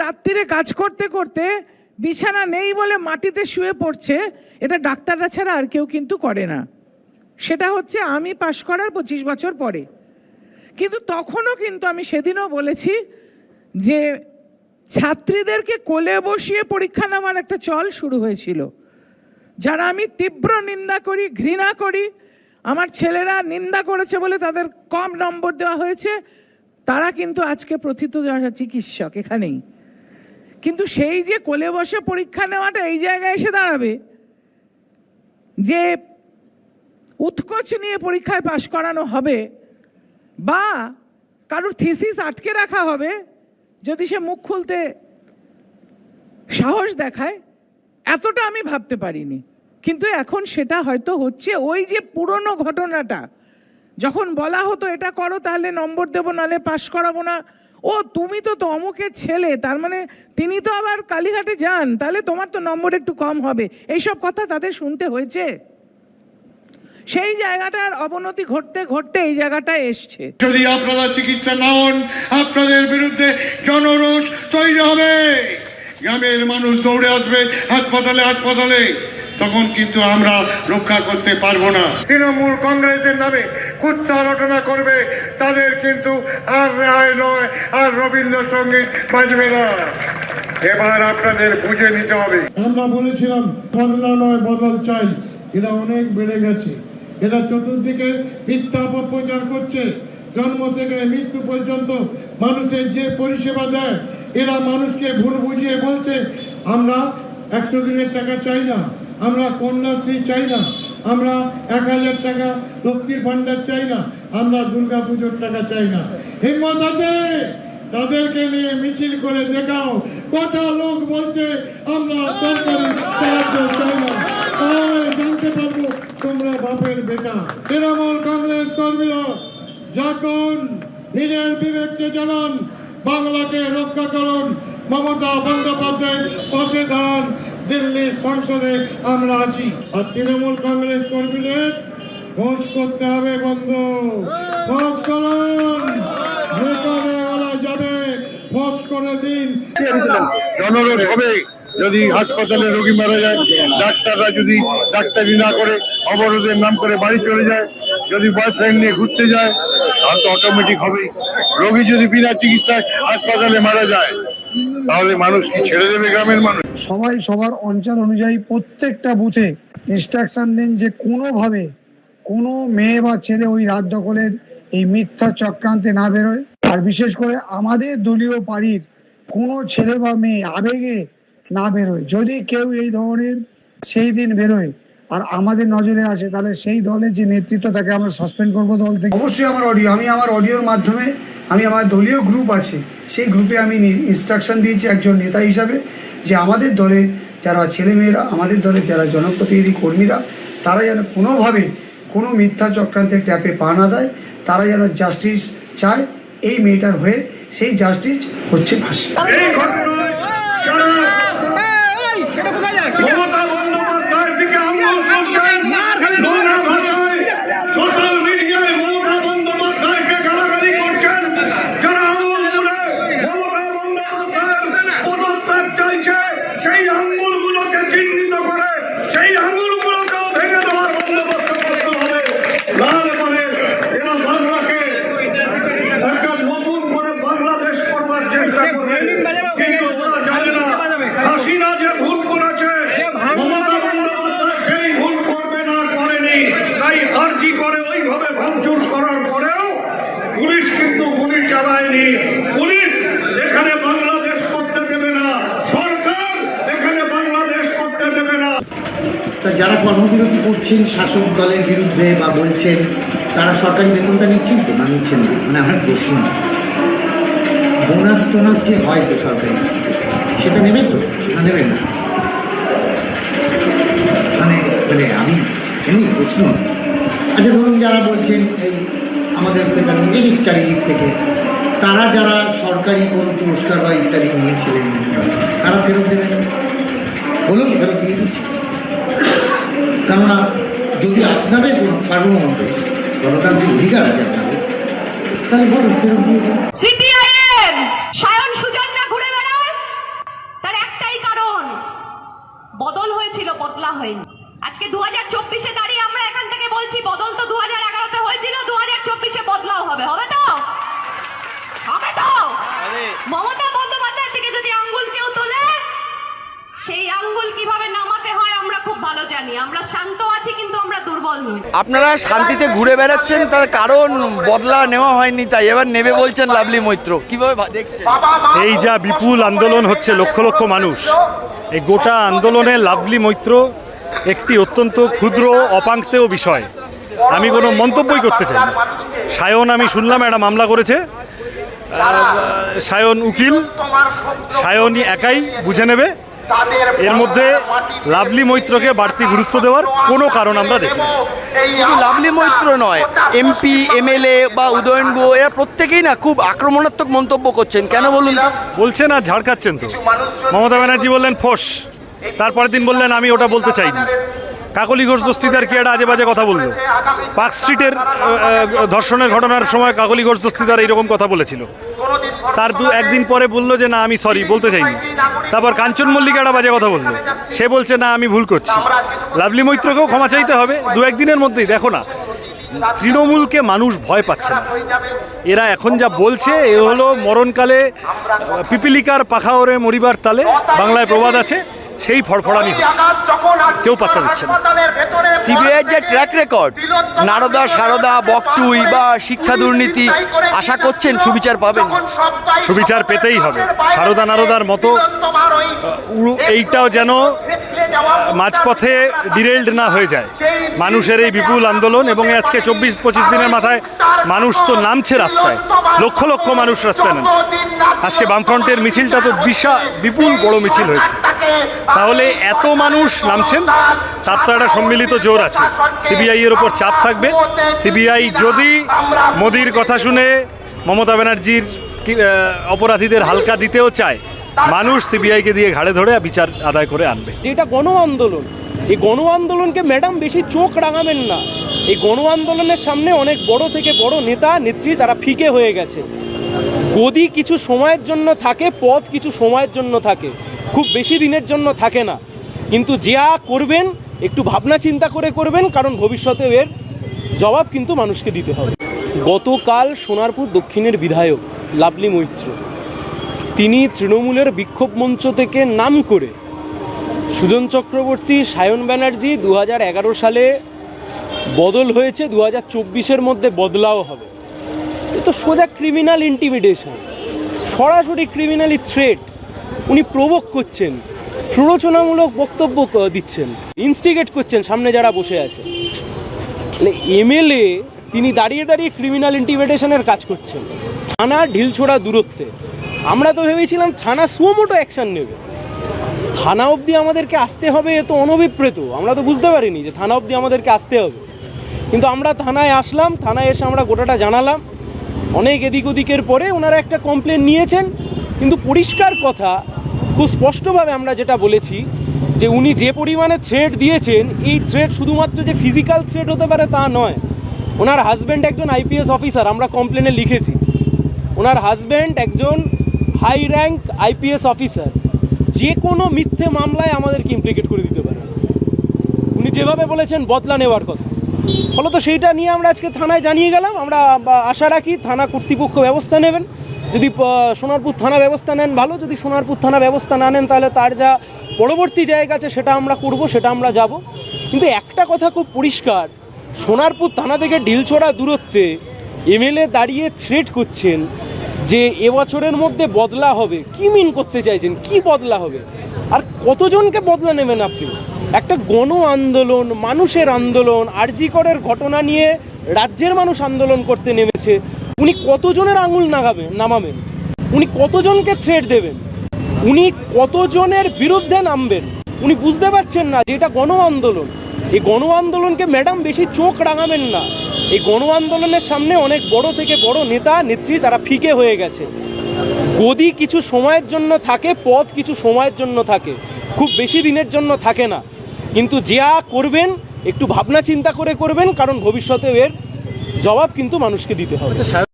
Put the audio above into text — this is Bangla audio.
রাত্রিরে কাজ করতে করতে বিছানা নেই বলে মাটিতে শুয়ে পড়ছে, এটা ডাক্তাররা ছাড়া আর কেউ কিন্তু করে না। সেটা হচ্ছে আমি পাশ করার 25 বছর পরে। কিন্তু তখনও কিন্তু আমি সেদিনও বলেছি যে ছাত্রীদেরকে কোলে বসিয়ে পরীক্ষা নেওয়ার একটা চল শুরু হয়েছিল, যারা আমি তীব্র নিন্দা করি, ঘৃণা করি। আমার ছেলেরা নিন্দা করেছে বলে তাদের কম নম্বর দেওয়া হয়েছে, তারা কিন্তু আজকে প্রথিত চিকিৎসক এখানেই। কিন্তু সেই যে কোলে বসে পরীক্ষা নেওয়াটা এই জায়গায় এসে দাঁড়াবে যে উৎকোচ নিয়ে পরীক্ষায় পাশ করানো হবে বা কারোর থিসিস আটকে রাখা হবে যদি সে মুখ খুলতে সাহস দেখায়, এতটা আমি ভাবতে পারিনি। কিন্তু এখন সেটা হয়তো হচ্ছে। ওই যে পুরনো ঘটনাটা, যখন বলা হতো এটা করো তাহলে নম্বর দেবো, নাহলে পাশ করাবো না, ও তুমি তো অমুকের ছেলে, তার মানে তিনি তো আবার কালীঘাটে যান, তাহলে তোমার তো নম্বর একটু কম হবে, এইসব কথা তাদের শুনতে হয়েছে। সেই জায়গাটার অবনতি ঘটতে ঘটতে এই জায়গাটায় এসছে। যদি আপনারা চিকিৎসা না হন, আপনাদের বিরুদ্ধে জনরোষ তৈরি হবে, গ্রামের মানুষ দৌড়ে আসবে হাসপাতালে, তখন কিন্তু আমরা রক্ষা করতে পারবো না। তৃণমূল কংগ্রেসের নামে কুৎসা রটনা করবে, তাদের কিন্তু আর রায় নয়, আর রবীন্দ্রসঙ্গীত বাজবে না। এবার আপনাদের বুঝে নিতে হবে। আমরা বলেছিলাম বদলা নয় বদল চাই, এরা অনেক বেড়ে গেছে। এরা চতুর্দিকে মিথ্যা অপপ্রচার করছে। জন্ম থেকে মৃত্যু পর্যন্ত মানুষের যে পরিষেবা দেয়, এরা মানুষকে ভুল বুঝিয়ে বলছে আমরা 100 দিনের টাকা চাই না, আমরা কন্যাশ্রী চাই না, আমরা 1000 টাকা লক্ষ্মীর ভান্ডার চাই না, আমরা দুর্গাপুজোর টাকা চাই না। হিম্মত আছে তাদেরকে নিয়ে মিছিল করে দেখাও কটা লোক বলছে আমরা সরকারি সাহায্য চাই না, তাহলে জানতে পারবো তোমরা বাপের বেটা। তৃণমূল কংগ্রেস কর্মীরা যখন নিজের বিবেককে জানান, বাংলাকে রক্ষা করুন, মমতা বন্দ্যোপাধ্যায়ের পাশে দাঁড়ান, দিল্লির সংসদে আমরা আছি। আর তৃণমূল কংগ্রেস কর্মীদের ফোঁস করতে হবে বন্ধ, ফোঁস করুন, যেখানে ওরা যাবে ফোঁস করে দিন। জনরোষ হবে যদি হাসপাতালে রোগী মারা যায়, ডাক্তাররা যদি ডাক্তারি না করে অবরোধের নাম করে বাড়ি চলে যায়, যদি বয়ফ্রেন্ড নিয়ে ঘুরতে যায়, তাহলে তো অটোমেটিক হবে। রোগী যদি বিনা চিকিৎসায় হাসপাতালে মারা যায়, তাহলে মানুষ কি ছেড়ে দেবে গ্রামের মানুষ? সবাই সবার অঞ্চল অনুযায়ী প্রত্যেকটা বুথে ইনস্ট্রাকশন দেন যে কোনোভাবে কোনো মেয়ে বা ছেলে ওই রাত দখলের এই মিথ্যা চক্রান্তে না বেরোয়। আর বিশেষ করে আমাদের দলীয় পার্টির কোনো ছেলে বা মেয়ে আবেগে না বেরোয়। যদি কেউ এই ধরনের সেই দিন বেরোয় আর আমাদের নজরে আসে, তাহলে সেই দলের যে নেতৃত্ব তাকে আমরা সাসপেন্ড করবো দল থেকে। অবশ্যই আমি আমার অডিওর মাধ্যমে আমি আমার দলীয় গ্রুপ আছে, সেই গ্রুপে আমি ইনস্ট্রাকশন দিয়েছি একজন নেতা হিসাবে, যে আমাদের দলে যারা ছেলেমেয়েরা, আমাদের দলে যারা জনপ্রতিনিধি কর্মীরা, তারা যেন কোনোভাবে কোনো মিথ্যা চক্রান্তের ট্যাপে পা না দেয়, তারা যেন জাস্টিস চায় এই মেয়েটার হয়ে। সেই জাস্টিস হচ্ছে ফাঁসি। পুলিশ এখানে বাংলাদেশ করতে দেবে না, সরকার এখানে বাংলাদেশ করতে দেবে না। তা যারা কর্মবিরতি করছেন শাসক দলের বিরুদ্ধে বা বলছেন, তারা সরকারি বেতনটা নিচ্ছেন তো না নিচ্ছেন না? মানে আমার প্রশ্ন, বোনাস টোনাস যে হয় তো সরকারি, সেটা নেবেন তো না নেবেন না? মানে মানে আমি এমনি প্রশ্ন। আচ্ছা ধরুন যারা বলছেন এই আমাদের নিজের চারিদিক থেকে, তারা যারা সরকারি কোনো পুরস্কার বা ইত্যাদি নিয়েছিলেন, তারা ফেরত দেবেন? বলুন, ফেরত দিয়ে দিচ্ছি। কেননা যদি আপনাদের কোনো সার্বভৌমত্ব গণতান্ত্রিক অধিকার আছে আপনাদের, তাহলে বলুন ফেরত দিয়ে দেবেন। সিপিআইএম সায়ন সুজনরা ঘুরে বেড়ায় হয়নি। আজকে 2024-এ দাঁড়িয়ে আমরা এখান থেকে বলছি বদল তো 2011-তে হয়েছিল, 2024-এ বদলাও হবে। হবে তো? হবে তো? মমতা বন্দ্যোপাধ্যায়ের দিকে যদি আঙ্গুল কেউ তোলে, সেই আঙ্গুল কিভাবে নামাতে হয় আমরা খুব ভালো জানি। আমরা শান্ত আছি, কিন্তু আমরা দুর্বল নই। আপনারা শান্তিতে ঘুরে বেড়াচ্ছেন, তার কারণ বদলা নেওয়া হয়নি, তাই এবার নেবে বলছেন লাভলি মৈত্র। কিভাবে দেখছেন? এই যা বিপুল আন্দোলন হচ্ছে, লক্ষ লক্ষ মানুষ, এই গোটা আন্দোলনে লাভলি মৈত্র একটি অত্যন্ত ক্ষুদ্র অপাঙ্ক্তেয় বিষয়। আমি কোনো মন্তব্যই করতে চাই না। সায়ন, আমি শুনলাম একটা মামলা করেছে, সায়ন উকিল, সায়নই একাই বুঝে নেবে। এর মধ্যে লাভলি মৈত্রকে বাড়তি গুরুত্ব দেওয়ার কোনো কারণ আমরা দেখি না। শুধু লাভলি মৈত্র নয়, এমপি, এমএলএ বা উদয়ন গুহ এরা প্রত্যেকেই না খুব আক্রমণাত্মক মন্তব্য করছেন। কেন বলুন তো? বলছেন আর ঝাড়কাচ্ছেন তো। মমতা ব্যানার্জি বললেন ফোস, তারপরের দিন বললেন আমি ওটা বলতে চাইনি। কাকলি ঘোষ দস্তিদার কি একটা আজে বাজে কথা বললো। পার্ক স্ট্রিটের ধর্ষণের ঘটনার সময় কাকলি ঘোষ দস্তিদার এইরকম কথা বলেছিল। তার একদিন পরে বললো যে না আমি সরি, বলতে চাইনি। তারপর কাঞ্চন মল্লিক একটা বাজে কথা বললো, সে বলছে না আমি ভুল করছি। লাভলি মৈত্রকেও ক্ষমা চাইতে হবে দু একদিনের মধ্যেই। দেখো না, তৃণমূলকে মানুষ ভয় পাচ্ছে না। এরা এখন যা বলছে এ হলো মরণকালে পিপিলিকার পাখা ওরে মরিবার তালে, বাংলায় প্রবাদ আছে, সেই ফড়ফড়ানি হচ্ছে, কেউ পাত্তা দিচ্ছে না। সিবিআইয়ের যে ট্র্যাক রেকর্ড, নারদা, সারদা, বকটুই বা শিক্ষা দুর্নীতি, আশা করছেন সুবিচার পাবেন? সুবিচার পেতেই হবে। সারদা নারদার মতো এইটাও যেন মাঝপথে ডিরেল্ড না হয়ে যায় মানুষের এই বিপুল আন্দোলন। এবং আজকে 24-25 দিনের মাথায় মানুষ তো নামছে রাস্তায়, লক্ষ লক্ষ মানুষ রাস্তায় নামছে। আজকে বামফ্রন্টের মিছিলটা তো বিপুল বড় মিছিল হয়েছে। তাহলে এত মানুষ নামছেন, তার তো একটা সম্মিলিত জোর আছে। সিবিআই এর ওপর চাপ থাকবে। সিবিআই যদি মোদির কথা শুনে মমতা ব্যানার্জির অপরাধীদের হালকা দিতেও চায়, মানুষ সিবিআইকে দিয়ে ঘাড়ে ধরে বিচার আদায় করে আনবে। যেটা গণ আন্দোলন, এই গণ আন্দোলনকে ম্যাডাম বেশি চোখ রাঙাবেন না। এই গণ আন্দোলনের সামনে অনেক বড় থেকে বড় নেতা নেত্রী তারা ফিকে হয়ে গেছে। গদি কিছু সময়ের জন্য থাকে, পথ কিছু সময়ের জন্য থাকে, খুব বেশি দিনের জন্য থাকে না। কিন্তু যা করবেন একটু ভাবনা চিন্তা করে করবেন, কারণ ভবিষ্যতে এর জবাব কিন্তু মানুষকে দিতে হবে। গতকাল সোনারপুর দক্ষিণের বিধায়ক লাভলি মৈত্র, তিনি তৃণমূলের বিক্ষোভ মঞ্চ থেকে নাম করে সুজন চক্রবর্তী, সায়ন ব্যানার্জি 2011 সালে বদল হয়েছে, 2024-এর মধ্যে বদলাও হবে। এ তো সোজা ক্রিমিনাল ইন্টিমিডেশন, সরাসরি ক্রিমিনালি থ্রেট। উনি প্রভোক করছেন, প্ররোচনামূলক বক্তব্য দিচ্ছেন, ইনস্টিগেট করছেন সামনে যারা বসে আছে। এমএলএ তিনি দাঁড়িয়ে দাঁড়িয়ে ক্রিমিনাল ইন্টিমিডেশনের কাজ করছেন থানা ঢিলছোড়া দূরত্বে। আমরা তো ভেবেছিলাম থানা সুমোটো অ্যাকশন নেবে, থানা অবধি আমাদেরকে আসতে হবে, এ তো অনভিপ্রেত। আমরা তো বুঝতে পারিনি যে থানা অবধি আমাদেরকে আসতে হবে। কিন্তু আমরা থানায় আসলাম, থানায় এসে আমরা গোটাটা জানালাম। অনেক এদিক ওদিকের পরে ওনারা একটা কমপ্লেন নিয়েছেন। কিন্তু পরিষ্কার কথা, খুব স্পষ্টভাবে আমরা যেটা বলেছি যে উনি যে পরিমাণে থ্রেট দিয়েছেন, এই থ্রেট শুধুমাত্র যে ফিজিক্যাল থ্রেট হতে পারে তা নয়। ওনার হাজব্যান্ড একজন আইপিএস অফিসার, আমরা কমপ্লেনে লিখেছি। ওনার হাজব্যান্ড একজন হাই র্যাঙ্ক আইপিএস অফিসার, যে কোনো মিথ্যে মামলায় আমাদেরকে ইমপ্লিকেট করে দিতে পারে। উনি যেভাবে বলেছেন বদলা নেওয়ার কথা, ফলত সেইটা নিয়ে আমরা আজকে থানায় জানিয়ে গেলাম। আমরা আশা রাখি থানা কর্তৃপক্ষ ব্যবস্থা নেবেন। যদি সোনারপুর থানা ব্যবস্থা নেন ভালো, যদি সোনারপুর থানা ব্যবস্থা না নেন তাহলে তার যা পরবর্তী জায়গা আছে সেটা আমরা করব, সেটা আমরা যাব। কিন্তু একটা কথা খুব পরিষ্কার, সোনারপুর থানা থেকে ঢিলছোড়া দূরত্বে এমএলএ দাঁড়িয়ে থ্রেট করছেন যে এবছরের মধ্যে বদলা হবে। কি মিন করতে চাইছেন? কি বদলা হবে? আর কতজনকে বদলা নেবেন আপনি? একটা গণ আন্দোলন, মানুষের আন্দোলন, আরজি করের ঘটনা নিয়ে রাজ্যের মানুষ আন্দোলন করতে নেমেছে। উনি কতজনের আঙুল নামাবেন? উনি কতজনকে থ্রেট দেবেন? উনি কতজনের বিরুদ্ধে নামবেন? উনি বুঝতে পারছেন না যে এটা গণ আন্দোলন। এই গণ আন্দোলনকে ম্যাডাম বেশি চোখ রাঙাবেন না। এই গণ আন্দোলনের সামনে অনেক বড় থেকে বড় নেতা নেত্রী তারা ফিকে হয়ে গেছে। গদি কিছু সময়ের জন্য থাকে, পথ কিছু সময়ের জন্য থাকে, খুব বেশি দিনের জন্য থাকে না। কিন্তু যা করবেন একটু ভাবনা চিন্তা করে করবেন, কারণ ভবিষ্যতে এর জবাব কিন্তু মানুষকে দিতে হবে।